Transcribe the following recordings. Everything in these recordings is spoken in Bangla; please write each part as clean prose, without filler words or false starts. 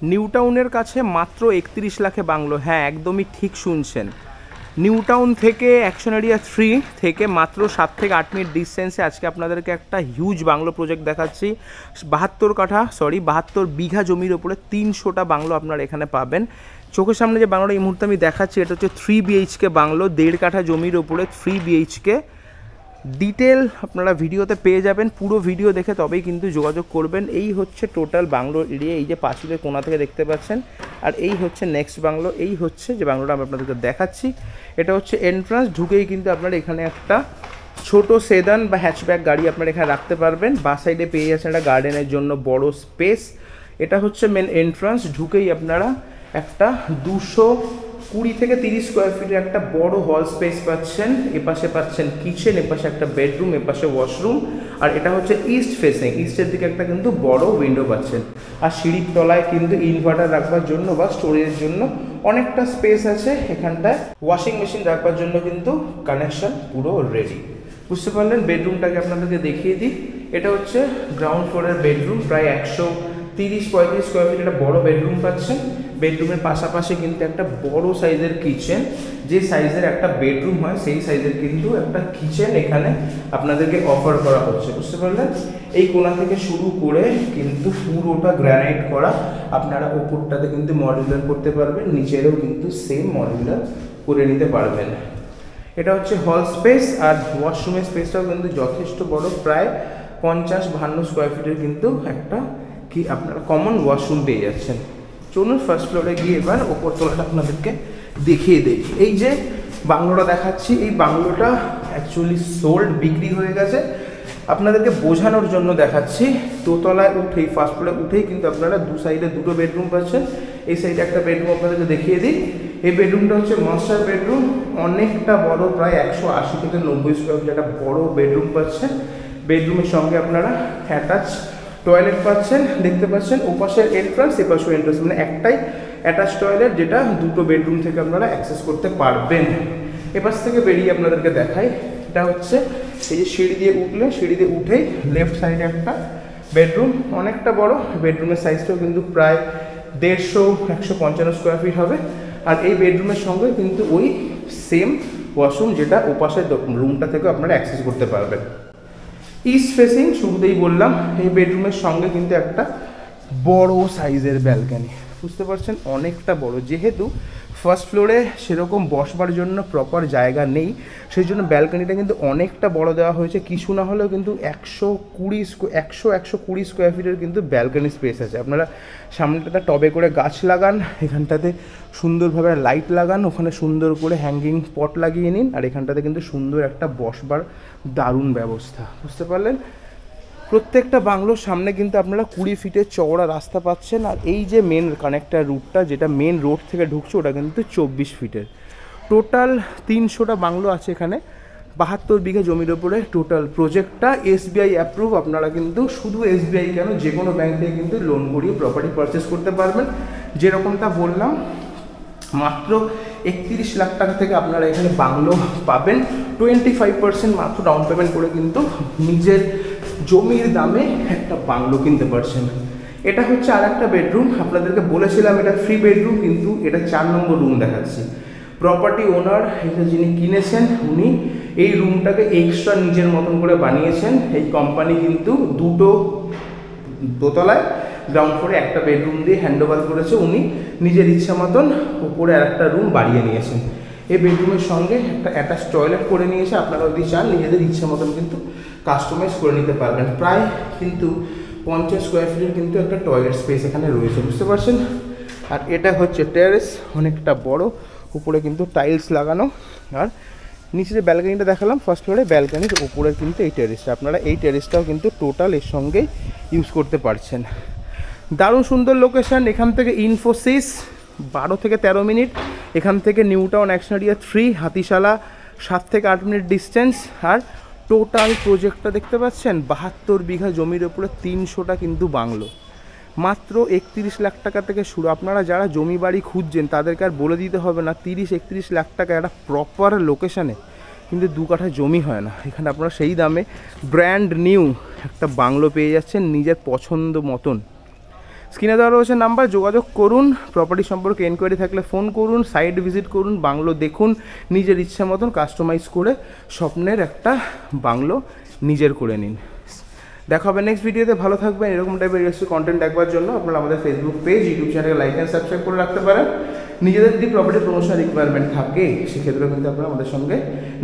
নিউ টাউনের কাছে মাত্র 31 লাখে বাংলো। হ্যাঁ, একদমই ঠিক শুনছেন। নিউ টাউন থেকে অ্যাকশন এরিয়া 3 থেকে মাত্র 7 থেকে 8 মিনিট ডিস্টেন্সে আজকে আপনাদেরকে একটা হিউজ বাংলো প্রজেক্ট দেখাচ্ছি। 72 বিঘা জমির ওপরে 300টা বাংলো আপনারা এখানে পাবেন। চোখের সামনে যে বাংলোটা এই মুহূর্তে আমি দেখাচ্ছি, এটা হচ্ছে 3 BHK বাংলো, 1.5 কাঠা জমির ওপরে 3 BHK। ডিটেল আপনারা ভিডিওতে পেয়ে যাবেন, পুরো ভিডিও দেখে তবেই কিন্তু যোগাযোগ করবেন। এই হচ্ছে টোটাল বাংলোর এরিয়া, এই যে পাঁচিলের কোণা থেকে দেখতে পাচ্ছেন। আর এই হচ্ছে নেক্সট বাংলো, এই হচ্ছে যে বাংলোটা আমি আপনাদেরকে দেখাচ্ছি, এটা হচ্ছে এন্ট্রান্স। ঢুকেই কিন্তু আপনারা এখানে একটা ছোট সেদান বা হ্যাচব্যাক গাড়ি আপনারা এখানে রাখতে পারবেন। বাঁ সাইডে পেয়ে যাচ্ছেন একটা গার্ডেনের জন্য বড় স্পেস। এটা হচ্ছে মেন এন্ট্রান্স। ঢুকেই আপনারা একটা 220 থেকে 30 স্কোয়ার ফিটের একটা বড় হল স্পেস পাচ্ছেন। এপাশে পাচ্ছেন কিচেন, এপাশে একটা বেডরুম, এপাশে ওয়াশরুম। আর এটা হচ্ছে ইস্ট ফেসিং, ইস্টের দিকে একটা কিন্তু বড় উইন্ডো পাচ্ছেন। আর সিঁড়ির তলায় কিন্তু ইনভার্টার রাখবার জন্য বা স্টোরেজের জন্য অনেকটা স্পেস আছে। এখানটায় ওয়াশিং মেশিন রাখবার জন্য কিন্তু কানেকশন পুরো রেডি। বুঝতে পারলেন? বেডরুমটাকে আপনাদেরকে দেখিয়ে দিই। এটা হচ্ছে গ্রাউন্ড ফ্লোরের বেডরুম, প্রায় 130-35 স্কোয়ার ফিট একটা বড় বেডরুম পাচ্ছেন। বেডরুমের পাশাপাশি কিন্তু একটা বড় সাইজের কিচেন, যে সাইজের একটা বেডরুম হয় সেই সাইজের কিন্তু একটা কিচেন এখানে আপনাদেরকে অফার করা হচ্ছে। বুঝতে পারলেন? এই কোণা থেকে শুরু করে কিন্তু পুরোটা গ্রানাইট করা। আপনারা ওপরটাতে কিন্তু মডিউলার করতে পারবেন, নিচেরও কিন্তু সেম মডিউলার করে নিতে পারবেন। এটা হচ্ছে হল স্পেস। আর ওয়াশরুমের স্পেসটাও কিন্তু যথেষ্ট বড়, প্রায় 50-52 স্কোয়ার ফিটের কিন্তু একটা কি আপনারা কমন ওয়াশরুম পেয়ে যাচ্ছেন। চলুন ফার্স্ট ফ্লোরে গিয়ে এবার ওপর তলাটা আপনাদেরকে দেখিয়ে দিই। এই যে বাংলোটা দেখাচ্ছি, এই বাংলোটা অ্যাকচুয়ালি সোল্ড, বিক্রি হয়ে গেছে। আপনাদেরকে বোঝানোর জন্য দেখাচ্ছি। দোতলায় উঠেই, ফার্স্ট ফ্লোরে উঠেই কিন্তু আপনারা দু সাইডে দুটো বেডরুম পাচ্ছেন। এই সাইডে একটা বেডরুম আপনাদেরকে দেখিয়ে দিই। এই বেডরুমটা হচ্ছে মাস্টার বেডরুম, অনেকটা বড়, প্রায় 180 থেকে 90 স্কোয়ার ফিট একটা বড় বেডরুম পাচ্ছেন। বেডরুমের সঙ্গে আপনারা অ্যাটাচ টয়লেট পাচ্ছেন, দেখতে পাচ্ছেন। ওপাশের এন্ট্রান্স, এপাশের এন্ট্রান্স, মানে একটাই অ্যাটাচ টয়লেট, যেটা দুটো বেডরুম থেকে আপনারা অ্যাক্সেস করতে পারবেন। এপাশ থেকে বেরিয়ে আপনাদেরকে দেখাই। এটা হচ্ছে এই যে সিঁড়ি দিয়ে উঠলে, সিঁড়ি দিয়ে উঠেই লেফট সাইডে একটা বেডরুম, অনেকটা বড়। বেডরুমের সাইজটাও কিন্তু প্রায় 150-155 স্কোয়ার ফিট হবে। আর এই বেডরুমের সঙ্গে কিন্তু ওই সেম ওয়াশরুম, যেটা ওপাশের রুমটা থেকে আপনারা অ্যাক্সেস করতে পারবেন। ইস্ট ফেসিং, শুরুতেই বললাম, এই বেডরুমের সঙ্গে কিন্তু একটা বড় সাইজের ব্যালকনি। বুঝতে পারছেন? অনেকটা বড়। যেহেতু ফার্স্ট ফ্লোরে সেরকম বসবার জন্য প্রপার জায়গা নেই, সেই জন্য ব্যালকনিটা কিন্তু অনেকটা বড় দেওয়া হয়েছে। কিছু না হলেও কিন্তু 120 স্কোয়ার ফিটের কিন্তু ব্যালকনি স্পেস আছে। আপনারা সামনেটাতে টবে করে গাছ লাগান, এখানটাতে সুন্দরভাবে লাইট লাগান, ওখানে সুন্দর করে হ্যাঙ্গিং পট লাগিয়ে নিন। আর এখানটাতে কিন্তু সুন্দর একটা বসবার দারুণ ব্যবস্থা। বুঝতে পারলেন? প্রত্যেকটা বাংলোর সামনে কিন্তু আপনারা 20 ফিটের চওড়া রাস্তা পাচ্ছেন। আর এই যে মেন কানেক্টার রুটটা, যেটা মেন রোড থেকে ঢুকছে, ওটা কিন্তু 24 ফিটের। টোটাল 300টা বাংলো আছে এখানে, 72 বিঘা জমির ওপরে টোটাল প্রজেক্টটা। SBI approve. আপনারা কিন্তু শুধু SBI কেন, যে কোনো ব্যাংক থেকে কিন্তু লোন করিয়ে প্রপার্টি পারচেস করতে পারবেন। যেরকমটা বললাম, মাত্র 31 লাখ টাকা থেকে আপনারা এখানে বাংলো পাবেন। 25% মাত্র ডাউন পেমেন্ট করে কিন্তু নিজের জমির দামে একটা বাংলো কিনতে পারছেন। এটা হচ্ছে আর একটা বেডরুম। আপনাদেরকে বলেছিলাম এটা 3 বেডরুম, কিন্তু এটা 4 নম্বর রুম দেখাচ্ছি। প্রপার্টি ওনার, এটা যিনি কিনেছেন, উনি এই রুমটাকে এক্সট্রা নিজের মতন করে বানিয়েছেন। এই কোম্পানি কিন্তু দুটো দোতলায় গ্রাউন্ড ফ্লোরে একটা বেডরুম দিয়ে হ্যান্ড ওভার করেছে। উনি নিজের ইচ্ছা মতন উপরে আর একটা রুম বাড়িয়ে নিয়েছেন। এই বেডরুমের সঙ্গে একটা অ্যাটাচ টয়লেট করে নিয়েছে। আপনারা যদি চান নিজেদের ইচ্ছা মতন কিন্তু কাস্টমাইজ করে নিতে পারবেন। প্রায় কিন্তু 50 স্কোয়ার ফিটের কিন্তু একটা টয়লেট স্পেস এখানে রয়েছে। বুঝতে পারছেন? আর এটা হচ্ছে টেরেস, অনেকটা বড়, উপরে কিন্তু টাইলস লাগানো। আর নিচে যে ব্যালকনিটা দেখালাম ফার্স্ট ফ্লোরে, ব্যালকনির উপরে কিন্তু এই টেরেসটা, আপনারা এই টেরেসটাও কিন্তু টোটাল এর সঙ্গেই ইউজ করতে পারছেন। দারুণ সুন্দর লোকেশান। এখান থেকে ইনফোসিস 12 থেকে 13 মিনিট, এখান থেকে new town action area 3 Hatishala 7 থেকে 8 মিনিট ডিস্টেন্স। আর টোটাল প্রজেক্টটা দেখতে পাচ্ছেন, 72 বিঘা জমির উপরে 300টা কিন্তু বাংলো, মাত্র 31 লাখ টাকা থেকে শুরু। আপনারা যারা জমি বাড়ি খুঁজছেন তাদেরকে আর বলে দিতে হবে না, 30-31 লাখ টাকা একটা প্রপার লোকেশানে কিন্তু 2 কাঠা জমি হয় না। এখানে আপনারা সেই দামে ব্র্যান্ড নিউ একটা বাংলো পেয়ে যাচ্ছেন নিজের পছন্দ মতন। স্ক্রিনে দেওয়া রয়েছে নাম্বার, যোগাযোগ করুন। প্রপার্টি সম্পর্কে এনকোয়ারি থাকলে ফোন করুন, সাইট ভিজিট করুন, বাংলো দেখুন, নিজের ইচ্ছা মতন কাস্টমাইজ করে স্বপ্নের একটা বাংলো নিজের করে নিন। দেখা হবে নেক্সট ভিডিওতে। ভালো থাকবেন। এরকম টাইপের রিলেটেড কন্টেন্ট দেখবার জন্য আপনারা আমাদের ফেসবুক পেজ, ইউটিউব চ্যানেলে লাইক অ্যান্ড সাবস্ক্রাইব করে রাখতে পারেন। নিজেদের যদি প্রপার্টি প্রমোশন রিকোয়ারমেন্ট থাকে সেক্ষেত্রেও কিন্তু আপনারা আমাদের সঙ্গে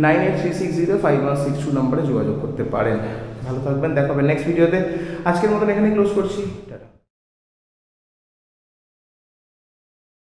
9836051662 নম্বরে যোগাযোগ করতে পারেন। ভালো থাকবেন। দেখা হবে নেক্সট ভিডিওতে। আজকের মতন এখানে ক্লোজ করছি। টাটা।